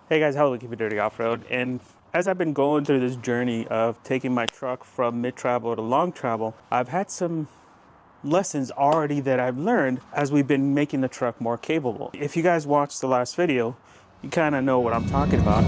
Hey guys, how we keep it dirty off-road. And as I've been going through this journey of taking my truck from mid-travel to long travel, I've had some lessons already that I've learned as we've been making the truck more capable. If you guys watched the last video, you kind of know what I'm talking about.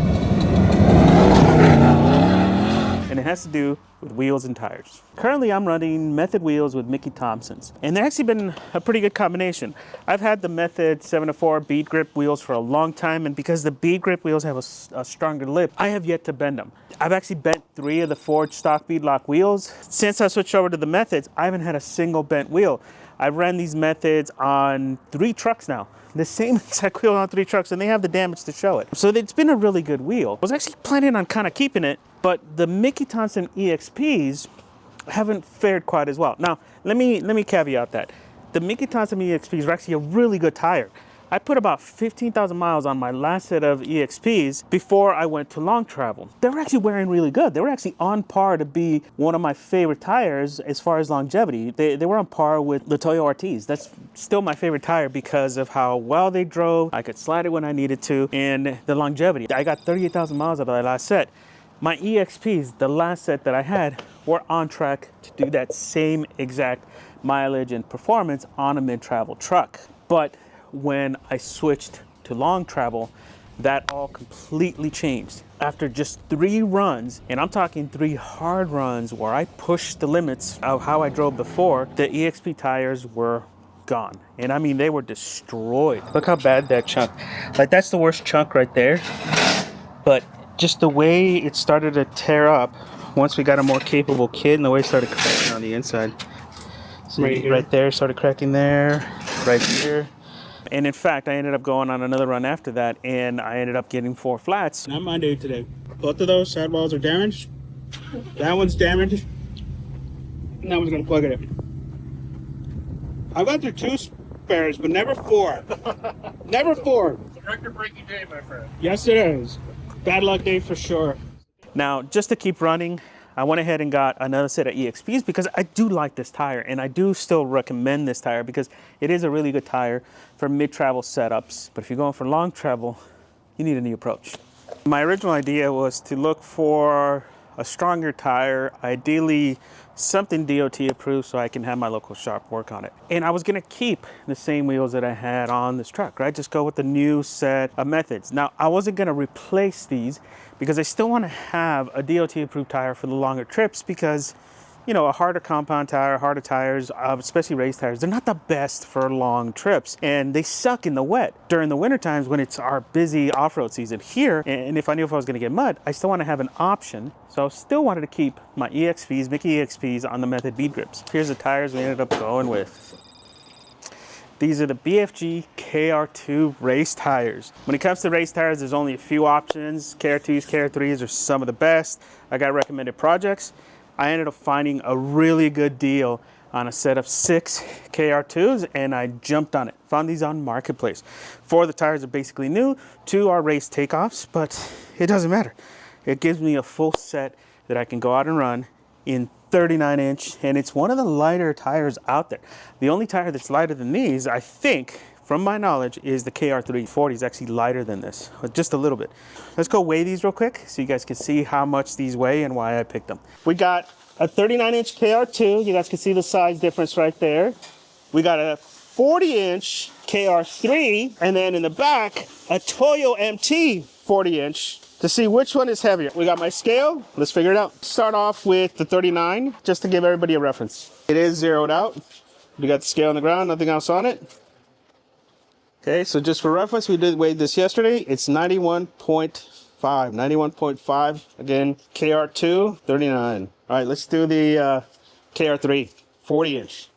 And it has to do with wheels and tires. Currently, I'm running Method wheels with Mickey Thompson's, and they've actually been a pretty good combination. I've had the Method 7-4 bead grip wheels for a long time, and because the bead grip wheels have a stronger lip, I have yet to bend them. I've actually bent 3 of the forged stock beadlock wheels. Since I switched over to the Methods, I haven't had a single bent wheel. I've ran these Methods on 3 trucks now. The same exact wheel on 3 trucks, and they have the damage to show it. So it's been a really good wheel. I was actually planning on kind of keeping it, but the Mickey Thompson EXPs haven't fared quite as well. Now, let me caveat that. The Mickey Thompson EXPs are actually a really good tire. I put about 15,000 miles on my last set of EXPs before I went to long travel. They were actually wearing really good. They were actually on par to be one of my favorite tires as far as longevity. They were on par with the Toyo RTs. That's still my favorite tire because of how well they drove. I could slide it when I needed to, and the longevity. I got 38,000 miles out of that last set. My EXPs, the last set that I had, were on track to do that same exact mileage and performance on a mid-travel truck. But when I switched to long travel, that all completely changed. After just 3 runs, and I'm talking 3 hard runs where I pushed the limits of how I drove before, the EXP tires were gone. And I mean, they were destroyed. Look how bad that chunk, like that's the worst chunk right there. But just the way it started to tear up once we got a more capable kit, and the way it started cracking on the inside. So right there, started cracking there, right here. And in fact, I ended up going on another run after that, and I ended up getting 4 flats. Not my day today. Both of those sidewalls are damaged. That one's damaged. And that one's gonna plug it in. I got there 2 spares, but never 4. Never 4. It's a record-breaking day, my friend. Yes, it is. Bad luck day for sure. Now, just to keep running, I went ahead and got another set of EXPs because I do like this tire, and I do still recommend this tire because it is a really good tire for mid-travel setups. But if you're going for long travel, you need a new approach. My original idea was to look for a stronger tire, ideally something DOT approved so I can have my local shop work on it. And I was gonna keep the same wheels that I had on this truck, right? Just go with the new set of Methods. Now, I wasn't gonna replace these because I still wanna have a DOT approved tire for the longer trips because, you know, a harder compound tire, harder tires, especially race tires, they're not the best for long trips, and they suck in the wet during the winter times when it's our busy off-road season here. And if I knew if I was gonna get mud, I still wanna have an option. So I still wanted to keep my EXPs, Mickey EXPs on the Method bead grips. Here's the tires we ended up going with. These are the BFG KR2 race tires. When it comes to race tires, there's only a few options. KR2s, KR3s are some of the best. I got recommended projects. I ended up finding a really good deal on a set of 6 KR2s, and I jumped on it. Found these on Marketplace. 4 of the tires are basically new, 2 are race takeoffs, but it doesn't matter. It gives me a full set that I can go out and run in 39-inch, and it's one of the lighter tires out there. The only tire that's lighter than these, I think, from my knowledge, is the KR340 is actually lighter than this, just a little bit. Let's go weigh these real quick so you guys can see how much these weigh and why I picked them. We got a 39-inch KR2. You guys can see the size difference right there. We got a 40-inch KR3, and then in the back, a Toyo MT 40-inch. To see which one is heavier. We got my scale. Let's figure it out. Start off with the 39, just to give everybody a reference. It is zeroed out. We got the scale on the ground, nothing else on it. Okay, so just for reference, we did weigh this yesterday. It's 91.5. 91.5. Again, KR2, 39. All right, let's do the KR3, 40-inch.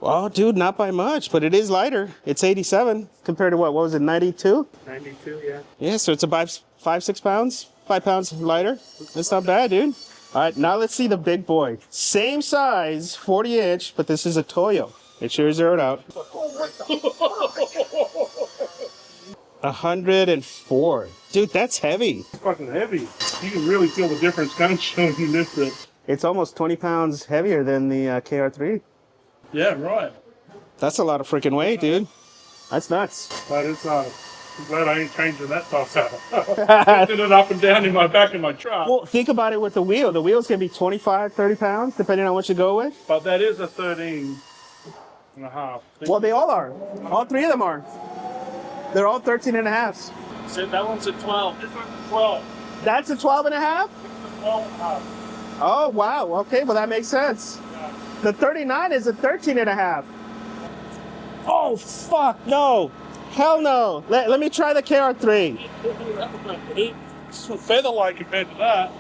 Well, dude, not by much, but it is lighter. It's 87 compared to what was it, 92? 92, yeah. Yeah, so it's about 5-6 pounds, 5 pounds lighter. That's not bad, dude. All right, now let's see the big boy. Same size, 40-inch, but this is a Toyo. It sure is zeroed out. 104. Dude, that's heavy. It's fucking heavy. You can really feel the difference kind of showing you this. It's almost 20 pounds heavier than the KR3. Yeah, right. That's a lot of freaking weight, dude. That's nuts. But it's I'm glad I ain't changing that top out. Lifting it up and down in my back of my truck. Well, think about it with the wheel. The wheel's going to be 25, 30 pounds, depending on what you go with. But that is a 13.5. Well, they all are. All three of them are. They're all 13 and a half. So that one's a 12. This one's a 12. That's a 12 and a half? This is a 12.5. Oh, wow. Okay, well, that makes sense. Yeah. The 39 is a 13 and a half. Oh, fuck, no. Hell no. Let me try the KR3. It's a feather-like compared to that.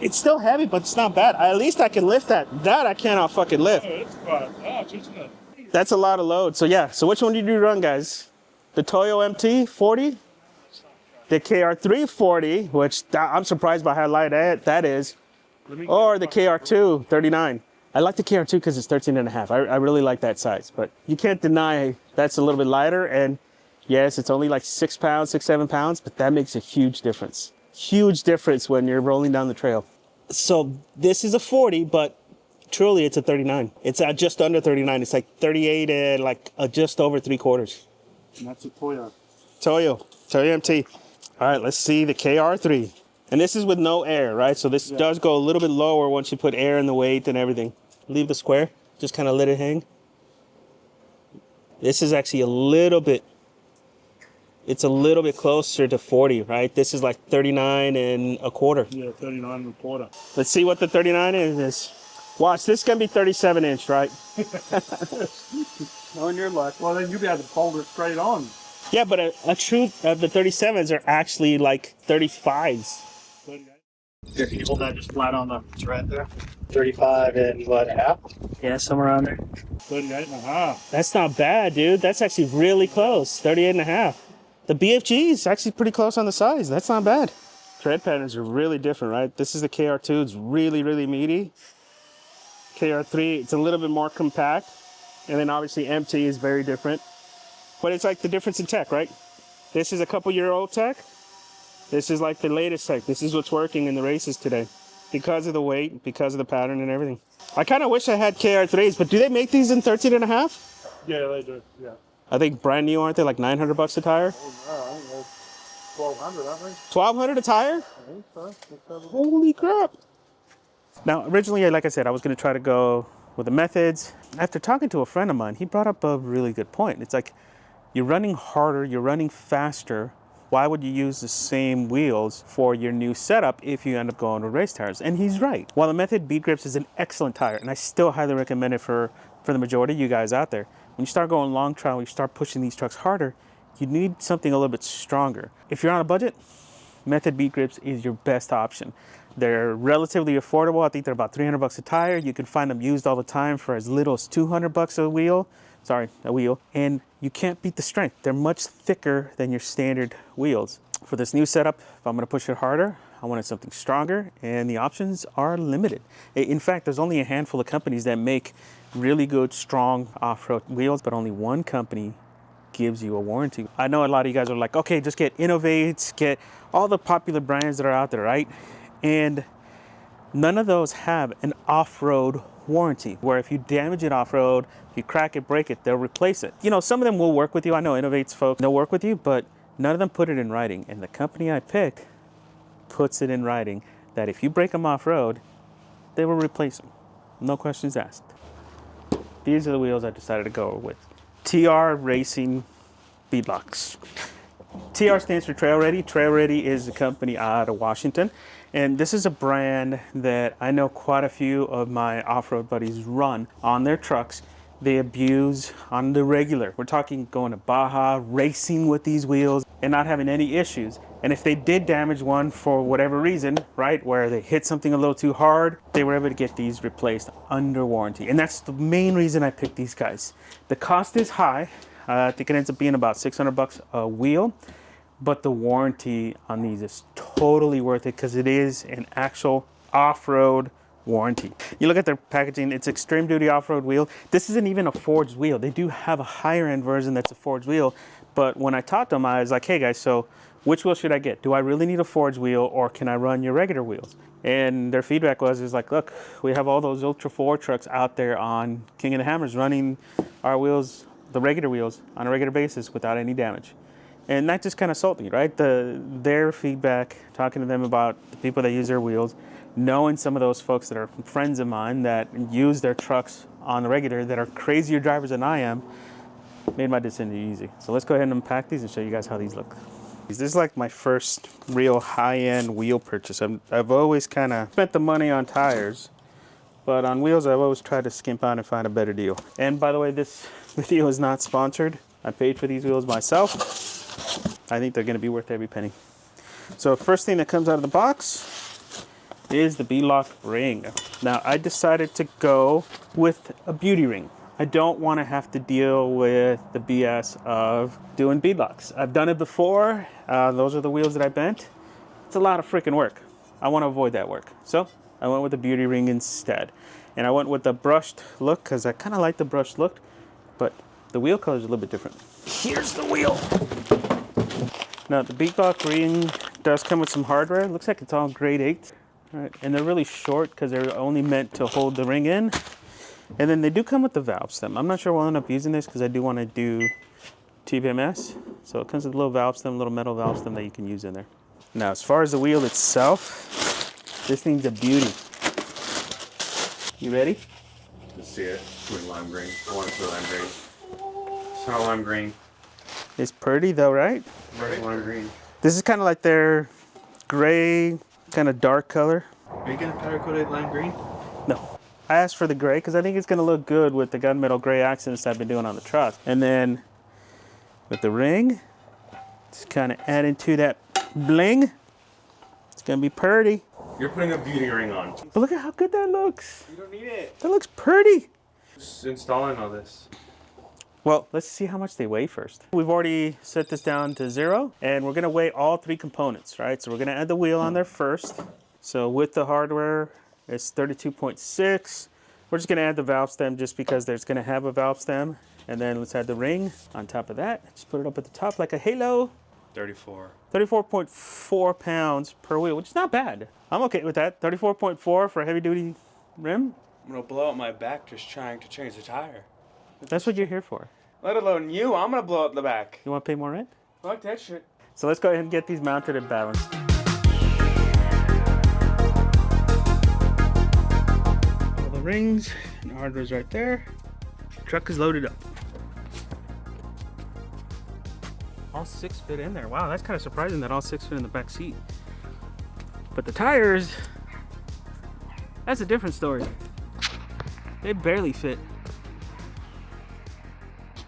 It's still heavy, but it's not bad. At least I can lift that. That I cannot fucking lift. Oh, it's quite large, isn't it? That's a lot of load. So yeah, so which one did you run, guys? The Toyo MT 40? The KR3 40, which I'm surprised by how light that is. Or the KR2 39. I like the KR2 because it's 13 and a half. I really like that size, but you can't deny that's a little bit lighter. And yes, it's only like 6 pounds, 6, 7 pounds, but that makes a huge difference. Huge difference when you're rolling down the trail. So this is a 40, but truly it's a 39. It's just under 39. It's like 38 and like just over 3/4. And that's a Toyo. Toyo MT. All right, let's see the KR3. And this is with no air, right? So this does go a little bit lower once you put air in the weight and everything. Leave the square, just kind of let it hang. This is actually it's a little bit closer to 40, right? This is like 39 and a quarter. Yeah, 39 and a quarter. Let's see what the 39 is. Watch, this is gonna be 37 inch, right? Knowing your luck, well then you'll be able to fold it straight on. Yeah, but a true, the 37s are actually like 35s. 38. Here, can you hold that just flat on the thread there? 35 and what, half? Yeah, somewhere around there. 38 and a half. That's not bad, dude. That's actually really close. 38 and a half. The BFG is actually pretty close on the size. That's not bad. Tread patterns are really different, right? This is the KR2. It's really, really meaty. KR3, it's a little bit more compact. And then obviously MT is very different. But it's like the difference in tech, right? This is a couple-year-old tech. This is like the latest tech. This is what's working in the races today. Because of the weight, because of the pattern and everything. I kind of wish I had KR3s, but do they make these in 13 and a half? Yeah, they do. Yeah. I think brand new, aren't they? Like $900 a tire? Oh, no, I think they're 1,200, aren't they? $1,200 a tire? I think so. Holy crap. Now, originally, like I said, I was going to try to go with the methods. After talking to a friend of mine, he brought up a really good point. It's like, you're running harder, you're running faster. Why would you use the same wheels for your new setup if you end up going with race tires? And he's right. While the Method Beat Grips is an excellent tire, and I still highly recommend it for the majority of you guys out there, when you start going long trail, you start pushing these trucks harder, you need something a little bit stronger. If you're on a budget, Method Beat Grips is your best option. They're relatively affordable. I think they're about $300 a tire. You can find them used all the time for as little as $200 a wheel. A wheel. And you can't beat the strength. They're much thicker than your standard wheels. For this new setup, if I'm gonna push it harder, I wanted something stronger, and the options are limited. In fact, there's only a handful of companies that make really good, strong off-road wheels, but only one company gives you a warranty. I know a lot of you guys are like, okay, just get Innovates, get all the popular brands that are out there, right? And none of those have an off-road warranty, where if you damage it off-road, if you crack it, break it, they'll replace it. You know, some of them will work with you. I know Innovates folks, they'll work with you, but none of them put it in writing. And the company I picked puts it in writing that if you break them off-road, they will replace them. No questions asked. These are the wheels I decided to go with. TR Racing Beadlocks. TR stands for Trail Ready. Trail Ready is a company out of Washington. And this is a brand that I know quite a few of my off-road buddies run on their trucks. They abuse on the regular. We're talking going to Baja, racing with these wheels and not having any issues. And if they did damage one for whatever reason, right, where they hit something a little too hard, they were able to get these replaced under warranty. And that's the main reason I picked these guys. The cost is high. I think it ends up being about $600 a wheel. But the warranty on these is totally worth it because it is an actual off-road warranty. You look at their packaging, it's extreme duty off-road wheel. This isn't even a forged wheel. They do have a higher end version that's a forged wheel. But when I talked to them, I was like, hey guys, so which wheel should I get? Do I really need a forged wheel or can I run your regular wheels? And their feedback was like, look, we have all those Ultra 4 trucks out there on King of the Hammers running our wheels, the regular wheels, on a regular basis without any damage. And that just kind of sold me, right? Their feedback, talking to them about the people that use their wheels, knowing some of those folks that are friends of mine that use their trucks on the regular that are crazier drivers than I am, made my decision easy. So let's go ahead and unpack these and show you guys how these look. This is like my first real high-end wheel purchase. I've always kind of spent the money on tires, but on wheels I've always tried to skimp out and find a better deal. And by the way, this video is not sponsored. I paid for these wheels myself. I think they're going to be worth every penny. So first thing that comes out of the box is the beadlock ring. Now I decided to go with a beauty ring. I don't want to have to deal with the BS of doing beadlocks. I've done it before. Those are the wheels that I bent. It's a lot of freaking work. I want to avoid that work. So I went with the beauty ring instead. And I went with the brushed look because I kind of like the brushed look, but the wheel color is a little bit different. Here's the wheel. Now the beadlock ring does come with some hardware. It looks like it's all grade 8. All right. And they're really short because they're only meant to hold the ring in. And then they do come with the valve stem. I'm not sure we'll end up using this because I do want to do TVMS. So it comes with a little valve stem, little metal valve stem that you can use in there. Now as far as the wheel itself, this thing's a beauty. You ready? Let's see it. With lime green. I want it to lime green. It's not lime green. It's pretty though, right? Right. Lime green. This is kind of like their gray, kind of dark color. Are you gonna powder coat it lime green? No. I asked for the gray because I think it's going to look good with the gunmetal gray accents I've been doing on the truck. And then with the ring, just kind of adding to that bling. It's going to be pretty. You're putting a beauty ring on. But look at how good that looks. You don't need it. That looks pretty. Just installing all this. Well, let's see how much they weigh first. We've already set this down to 0, and we're going to weigh all 3 components, right? So we're going to add the wheel on there first. So with the hardware, it's 32.6. We're just going to add the valve stem just because there's going to have a valve stem. And then let's add the ring on top of that. Just put it up at the top like a halo. 34. 34.4 pounds per wheel, which is not bad. I'm okay with that. 34.4 for a heavy duty rim. I'm going to blow out my back just trying to change the tire. That's what you're here for. Let alone you. I'm going to blow out the back. You want to pay more rent? Fuck that shit. So let's go ahead and get these mounted and balanced. Rings and hardware's right there. Truck is loaded up. All 6 fit in there. Wow, that's kind of surprising that all 6 fit in the back seat. But the tires, that's a different story. They barely fit.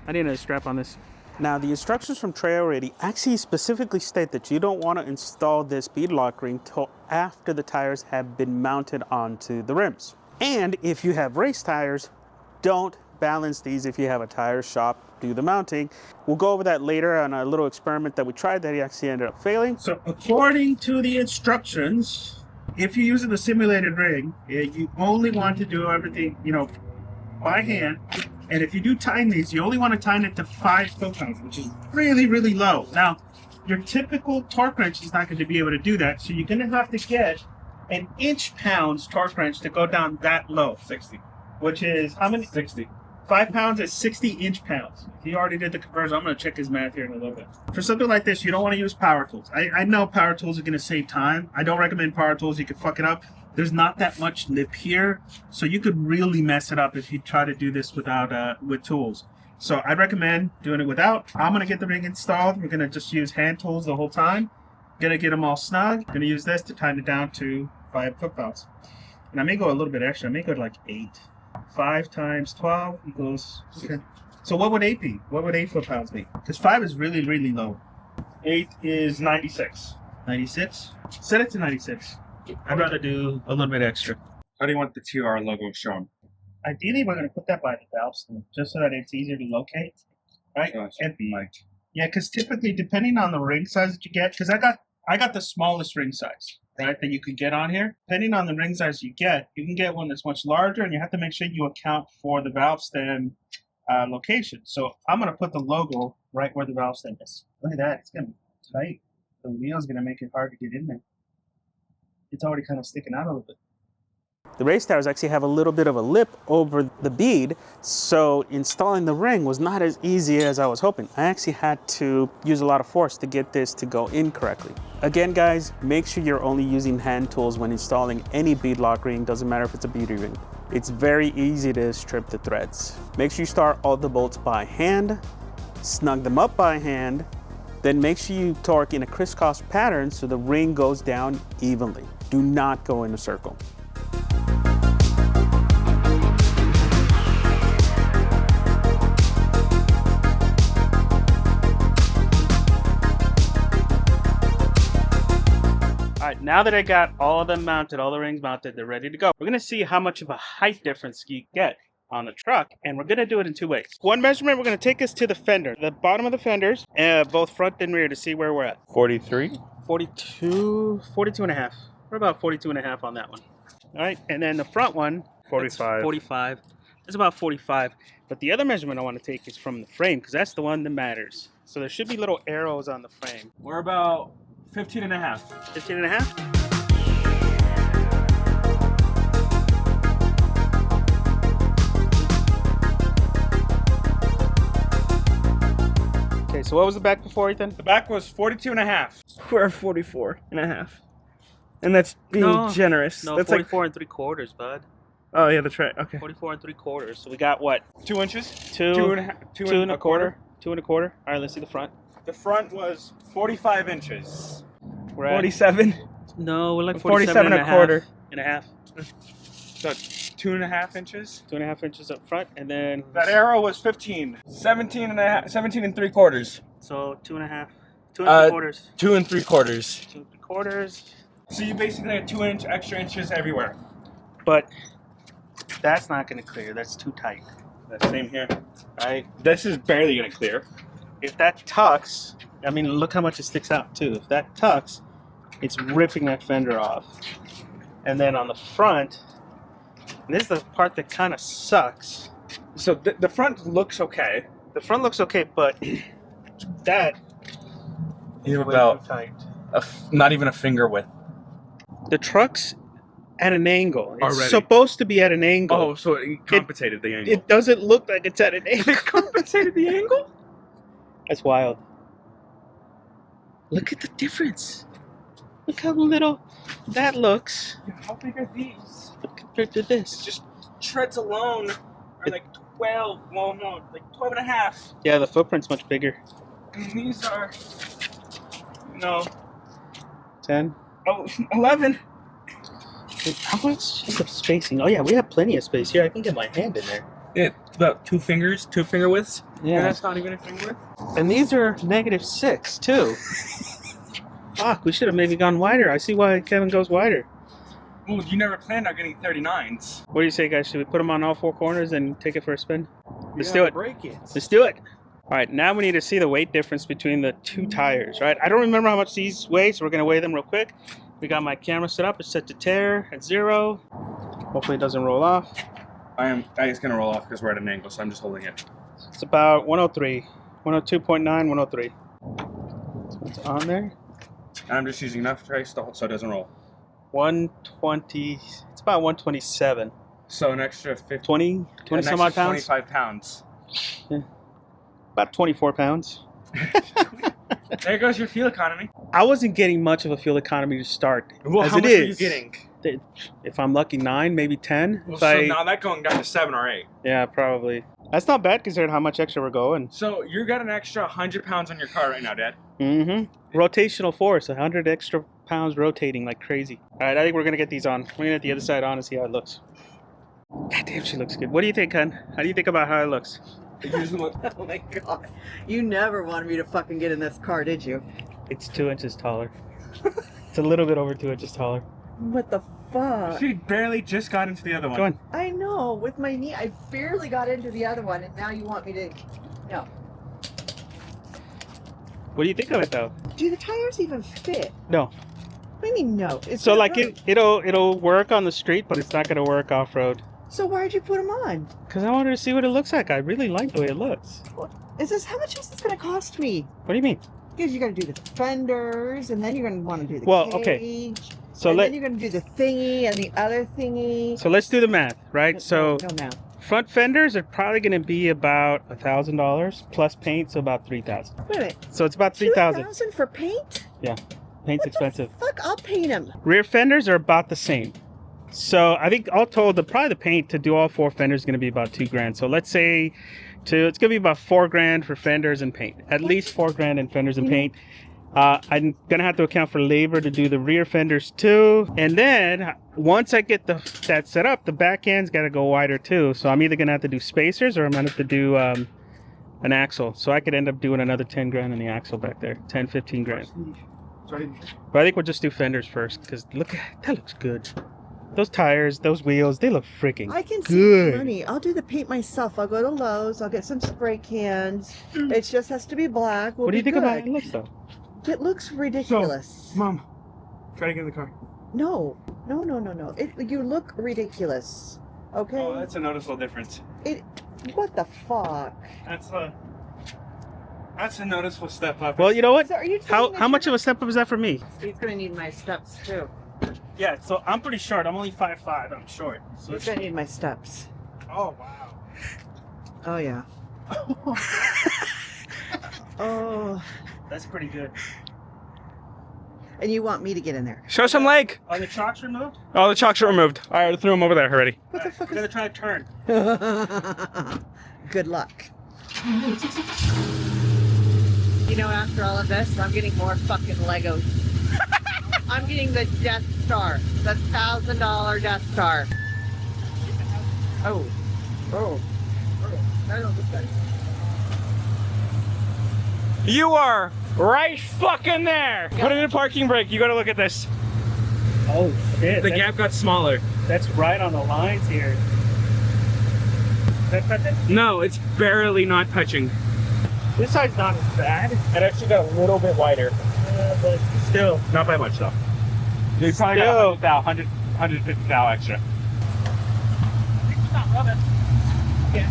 I need a strap on this. Now the instructions from Trail Ready actually specifically state that you don't want to install this beadlock ring till after the tires have been mounted onto the rims. And if you have race tires, don't balance these if you have a tire shop do the mounting. We'll go over that later on a little experiment that we tried that he actually ended up failing. So according to the instructions, if you're using the simulated ring, you only want to do everything, by hand. And if you do time these, you only want to time it to 5 foot-pounds, which is really, really low. Now, your typical torque wrench is not going to be able to do that, so you're going to have to get an inch-pounds torque wrench to go down that low. 60. Which is how many? 60. 5 pounds is 60 inch-pounds. He already did the conversion. I'm going to check his math here in a little bit. For something like this, you don't want to use power tools. I know power tools are going to save time. I don't recommend power tools. You could fuck it up. There's not that much lip here, so you could really mess it up if you try to do this without with tools. So I'd recommend doing it without. I'm going to get the ring installed. We're going to just use hand tools the whole time. Going to get them all snug. Going to use this to tighten it down to 5 foot-pounds. And I may go a little bit extra. I may go to like 8. 5 times 12 equals... Okay. So what would 8 be? What would 8 foot-pounds be? Because 5 is really, really low. 8 is 96. 96? Set it to 96. I'd rather do a little bit extra. How do you want the TR logo shown? Ideally, we're going to put that by the valve stem, just so that it's easier to locate. Right? Yeah, because typically, depending on the ring size that you get, because I got the smallest ring size, right, that you could get on here. Depending on the ring size you can get one that's much larger, and you have to make sure you account for the valve stem location. So I'm going to put the logo right where the valve stem is. Look at that. It's going to be tight. The wheel's going to make it hard to get in there. It's already kind of sticking out a little bit. The race tires actually have a little bit of a lip over the bead, so installing the ring was not as easy as I was hoping. I actually had to use a lot of force to get this to go in correctly. Again, guys, make sure you're only using hand tools when installing any bead lock ring, doesn't matter if it's a beauty ring. It's very easy to strip the threads. Make sure you start all the bolts by hand, snug them up by hand, then make sure you torque in a crisscross pattern so the ring goes down evenly. Do not go in a circle. All right, now that I got all of them mounted, all the rings mounted, they're ready to go. We're gonna see how much of a height difference you get on the truck, and we're gonna do it in 2 ways. One measurement, we're gonna take us to the fender, the bottom of the fenders, both front and rear, to see where we're at. 43. 42 and a half. We're about 42 and a half on that one. All right, and then the front one, 45. 45. It's about 45. But the other measurement I want to take is from the frame, because that's the one that matters. So there should be little arrows on the frame. We're about 15 and a half. 15 and a half? Okay, so what was the back before, Ethan? The back was 42 and a half. We're 44 and a half. And that's being generous. No, that's 44 and 3/4, bud. Oh, yeah, that's right. Okay. 44 and 3/4. So we got what? 2 inches. Two and a quarter. quarter. 2 and a quarter. All right, let's see the front. The front was 45 inches. We're at, 47. no, we're like 47 and a quarter. And a half. So 2.5 inches. 2.5 inches up front, and then That arrow was 15. 17 and a half. 17 and 3/4. so 2.5, 2 and 3/4, 2 and 3/4. 2 and 3/4. So you basically had 2 inch extra inches everywhere. But that's not going to clear. That's too tight. The same here. Right? This is barely gonna clear. If that tucks, I mean, look how much it sticks out too. If that tucks, it's ripping that fender off. And then on the front, and this is the part that kind of sucks. So the front looks okay. The front looks okay, but that You have way about too tight. not even a finger width. The truck's at an angle. It's Already. supposed to be at an angle. Oh, so it compensated the angle. It doesn't look like it's at an angle. It compensated the angle? That's wild. Look at the difference. Look how little that looks How big are these? compared to this. Just treads alone are like 12. Well, no, like 12 and a half. Yeah, the footprint's much bigger. And these are, no, 10. 11. How much is the spacing? Oh yeah, we have plenty of space here. I can get my hand in there. Yeah, about 2 fingers, 2 finger widths. Yeah. And that's not even a finger width. And these are -6 too. Fuck, we should have maybe gone wider. I see why Kevin goes wider. Well, you never planned on getting 39s. What do you say, guys? Should we put them on all 4 corners and take it for a spin? Let's do it. Break it. Let's do it. All right, now we need to see the weight difference between the 2 tires, right? I don't remember how much these weigh, so we're going to weigh them real quick. We got my camera set up. It's set to tare at 0. Hopefully it doesn't roll off. It's gonna roll off because we're at an angle, so I'm just holding it. It's about 103. 102.9, 103. So it's on there. And I'm just using enough trace so it doesn't roll. 120. It's about 127. So an extra 50. 20 some odd pounds. 25 pounds. About 24 pounds. There goes your fuel economy. I wasn't getting much of a fuel economy to start. Well, as how it much is. are you getting? If I'm lucky, 9, maybe 10. Well, If so I- now that's going down to 7 or 8. Yeah, probably. That's not bad considering how much extra we're going. So you got an extra 100 pounds on your car right now, Dad. Mm-hmm. Rotational force, 100 extra pounds rotating like crazy. All right, I think we're going to get these on. We're going to get the other side on and see how it looks. God damn, she looks good. What do you think, hun? How do you think about how it looks? It usually looks- Oh my god. You never wanted me to fucking get in this car, did you? It's 2 inches taller. It's a little bit over 2 inches taller. What the fuck? She barely just got into the other one. Go on. I know, with my knee, I barely got into the other one, and now you want me to. No. What do you think of it, though? Do the tires even fit? No. What do you mean, no? It's So, not like, right. it'll work on the street, but it's not going to work off-road. So why'd you put them on? Because I wanted to see what it looks like. I really like the way it looks. Is this, how much is this gonna cost me? What do you mean? Because you got to do the fenders, and then you're going to want to do the Well, cage. okay. So and then you're going to do the thingy and the other thingy. So let's do the math, right? So no math. front fenders are probably going to be about $1,000 plus paint, so about $3,000. Wait a minute. So it's about $3,000. $2,000 for paint? Yeah, paint's expensive. Fuck, I'll paint them. Rear fenders are about the same. So I think all told, probably the paint to do all 4 fenders is going to be about $2,000. So let's say it's going to be about $4,000 for fenders and paint. At least $4,000 in fenders and paint. I'm going to have to account for labor to do the rear fenders too. And then once I get that set up, the back end's got to go wider too. So I'm either going to have to do spacers or I'm going to have to do an axle. So I could end up doing another $10,000 in the axle back there. 10, 15 grand. But I think we'll just do fenders first because look, that looks good. Those tires, those wheels, they look freaking I can good. save money. I'll do the paint myself. I'll go to Lowe's. I'll get some spray cans. It just has to be black. What do you think about it looks though? It looks ridiculous. Mom, try to get in the car. No. You look ridiculous. Okay? Oh, that's a noticeable difference. What the fuck? That's a noticeable step up. Well, you know what? So are you How much of a step up is that for me? He's gonna need my steps too. Yeah, so I'm pretty short. I'm only 5'5". I'm short. So He's gonna need my steps. Oh, wow. Oh yeah. Oh. That's pretty good. And you want me to get in there? Show some leg. Are the chocks removed? Oh, the chocks are removed. All right, I threw them over there already. What the fuck I'm gonna try to turn. Good luck. You know, after all of this, I'm getting more fucking Legos. I'm getting the Death Star. The $1,000 Death Star. Oh. I don't look good. You are right fucking there. Put it in parking brake. You got to look at this. Oh shit. The gap got smaller. That's right on the lines here. That's it? No, it's barely not touching. This side's not as bad. It actually got a little bit wider. But still. Not by much though. You probably got 150 thou extra. It's not rubbing. Yeah.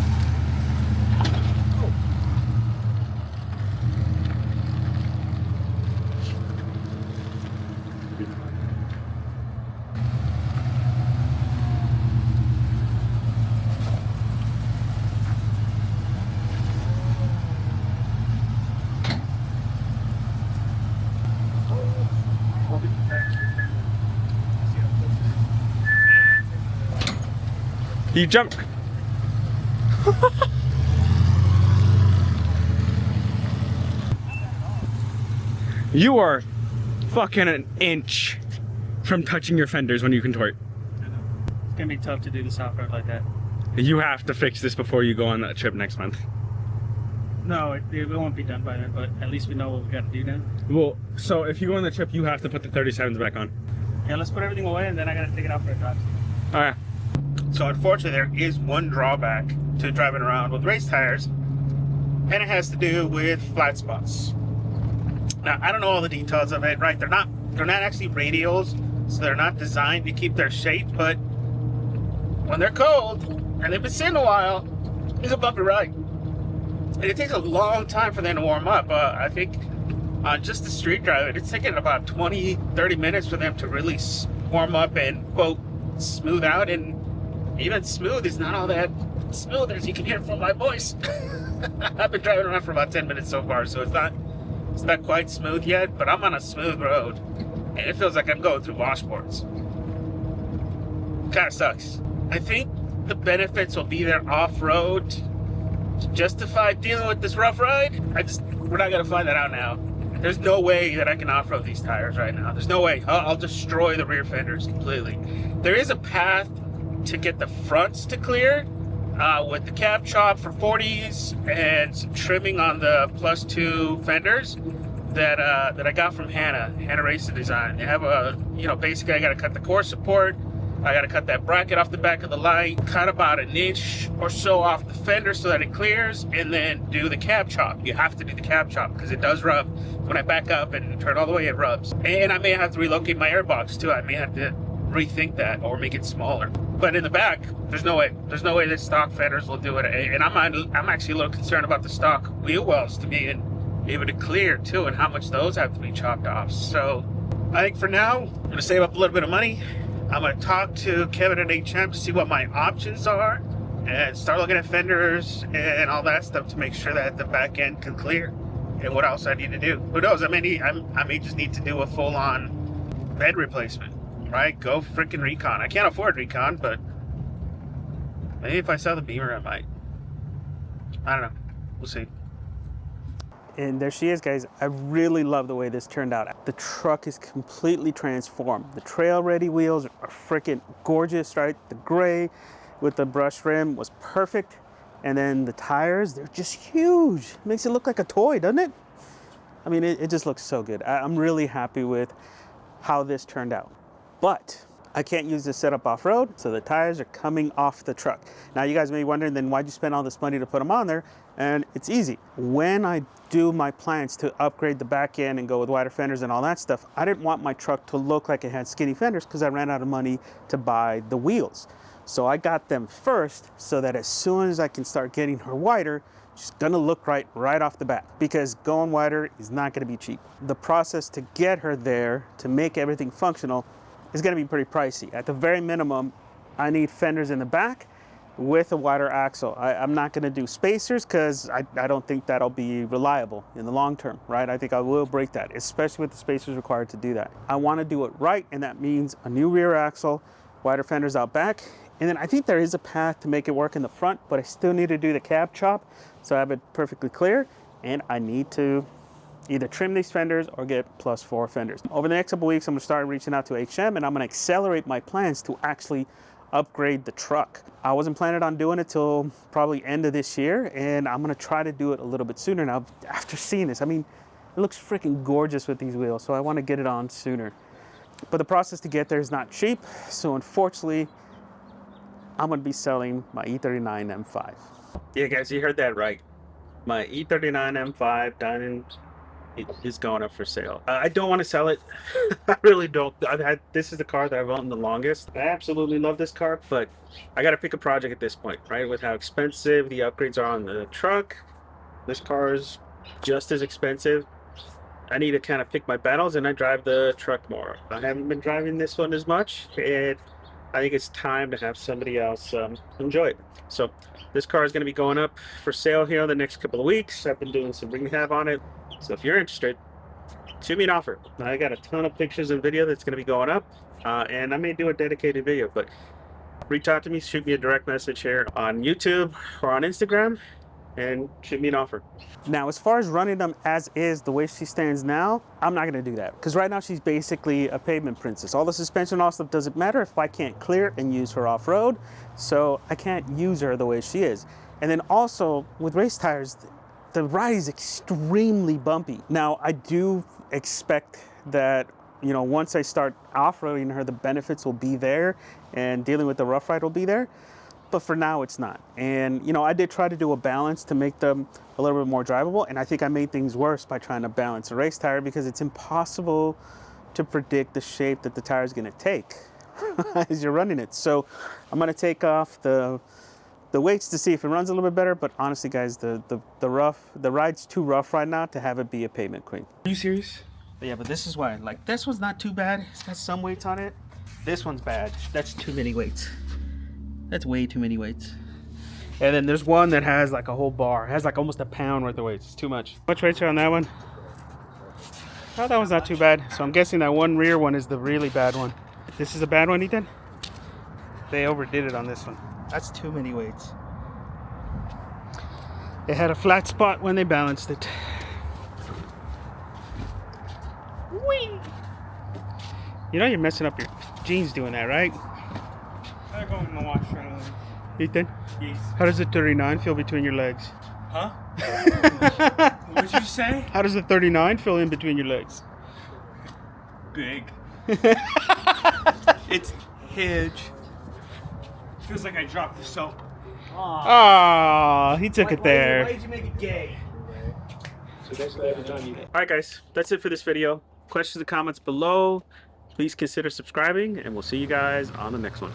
You jumped. You are fucking an inch from touching your fenders when you contort. It's gonna be tough to do this off-road like that. You have to fix this before you go on that trip next month. No, it won't be done by then, but at least we know what we gotta do now. Well, so if you go on the trip, you have to put the 37s back on. Yeah, let's put everything away and then I gotta take it out for a drive. All right. So unfortunately, there is one drawback to driving around with race tires, and it has to do with flat spots. Now, I don't know all the details of it, right? They're not actually radials, so they're not designed to keep their shape, but when they're cold and they've been sitting a while, it's a bumpy ride. And it takes a long time for them to warm up. I think on just the street driving, it's taking about 20, 30 minutes for them to really warm up and, quote, smooth out. And even smooth is not all that smooth, as you can hear from my voice. I've been driving around for about 10 minutes so far, so it's not quite smooth yet, but I'm on a smooth road, and it feels like I'm going through washboards. Kind of sucks. I think the benefits will be there off-road to justify dealing with this rough ride. We're not gonna find that out now. There's no way that I can off-road these tires right now. There's no way. I'll destroy the rear fenders completely. There is a path to get the fronts to clear with the cab chop for 40s and some trimming on the +2 fenders that I got from Hannah Racing Design. They have basically I got to cut the core support, I got to cut that bracket off the back of the light, cut about an inch or so off the fender so that it clears, and then do the cab chop. You have to do the cab chop because it does rub. When I back up and turn all the way, it rubs. And I may have to relocate my airbox too. I may have to rethink that or make it smaller. But in the back, there's no way that stock fenders will do it. And I'm actually a little concerned about the stock wheel wells to be in able to clear too, and how much those have to be chopped off. So I think for now, I'm gonna save up a little bit of money. I'm gonna talk to Kevin at HM to see what my options are and start looking at fenders and all that stuff to make sure that the back end can clear. And what else I need to do? Who knows? I may just need to do a full-on bed replacement, right? Go freaking recon. I can't afford recon, but maybe if I sell the Beamer, I might. I don't know. We'll see. And there she is, guys. I really love the way this turned out. The truck is completely transformed. The trail-ready wheels are freaking gorgeous, right? The gray with the brush rim was perfect. And then the tires, they're just huge. Makes it look like a toy, doesn't it? I mean, it just looks so good. I'm really happy with how this turned out. But I can't use this setup off-road, so the tires are coming off the truck. Now you guys may be wondering, then why'd you spend all this money to put them on there? And it's easy. When I do my plans to upgrade the back end and go with wider fenders and all that stuff, I didn't want my truck to look like it had skinny fenders because I ran out of money to buy the wheels. So I got them first so that as soon as I can start getting her wider, she's gonna look right off the bat, because going wider is not gonna be cheap. The process to get her there, to make everything functional, is gonna be pretty pricey. At the very minimum, I need fenders in the back with a wider axle. I'm not gonna do spacers because I don't think that'll be reliable in the long term, right? I think I will break that, especially with the spacers required to do that. I wanna do it right, and that means a new rear axle, wider fenders out back, and then I think there is a path to make it work in the front, but I still need to do the cab chop so I have it perfectly clear, and I need to either trim these fenders or get +4 fenders. Over the next couple weeks, I'm gonna start reaching out to HM, and I'm gonna accelerate my plans to actually upgrade the truck. I wasn't planning on doing it till probably end of this year, and I'm gonna try to do it a little bit sooner now after seeing this. I mean, it looks freaking gorgeous with these wheels, so I wanna get it on sooner. But the process to get there is not cheap, so unfortunately, I'm gonna be selling my E39 M5. Yeah, guys, you heard that right. My E39 M5 Diamond is going up for sale. I don't want to sell it. I really don't. This is the car that I've owned the longest. I absolutely love this car, but I got to pick a project at this point, right? With how expensive the upgrades are on the truck, this car is just as expensive. I need to kind of pick my battles, and I drive the truck more. I haven't been driving this one as much, and I think it's time to have somebody else enjoy it. So this car is going to be going up for sale here in the next couple of weeks. I've been doing some rehab on it. So if you're interested, shoot me an offer. I got a ton of pictures and video that's going to be going up, and I may do a dedicated video, but reach out to me, shoot me a direct message here on YouTube or on Instagram, and shoot me an offer. Now, as far as running them as is, the way she stands now, I'm not gonna do that. Because right now she's basically a pavement princess. All the suspension, all stuff doesn't matter if I can't clear and use her off-road. So I can't use her the way she is. And then also with race tires, the ride is extremely bumpy. Now, I do expect that, you know, once I start off-roading her, the benefits will be there and dealing with the rough ride will be there. But for now, it's not. And, you know, I did try to do a balance to make them a little bit more drivable, and I think I made things worse by trying to balance a race tire because it's impossible to predict the shape that the tire is going to take as you're running it. So I'm going to take off the weights to see if it runs a little bit better, but honestly, guys, the ride's too rough right now to have it be a pavement queen. Are you serious? Yeah, but this is why. Like, this one's not too bad. It's got some weights on it. This one's bad. That's too many weights. That's way too many weights. And then there's one that has like a whole bar. It has like almost a pound worth of weights. It's too much. How much weights are on that one? Oh, that one's not too bad. So I'm guessing that one rear one is the really bad one. This is a bad one, Ethan? They overdid it on this one. That's too many weights. They had a flat spot when they balanced it. Whee! You know you're messing up your jeans doing that, right? I go in the wash right away. Ethan? Yes. How does the 39 feel between your legs? Huh? What did you say? How does the 39 feel in between your legs? Big. It's huge. Feels like I dropped the soap. Ah, he took it there. Why did you make it gay? Alright guys, that's it for this video. Questions and comments below. Please consider subscribing, and we'll see you guys on the next one.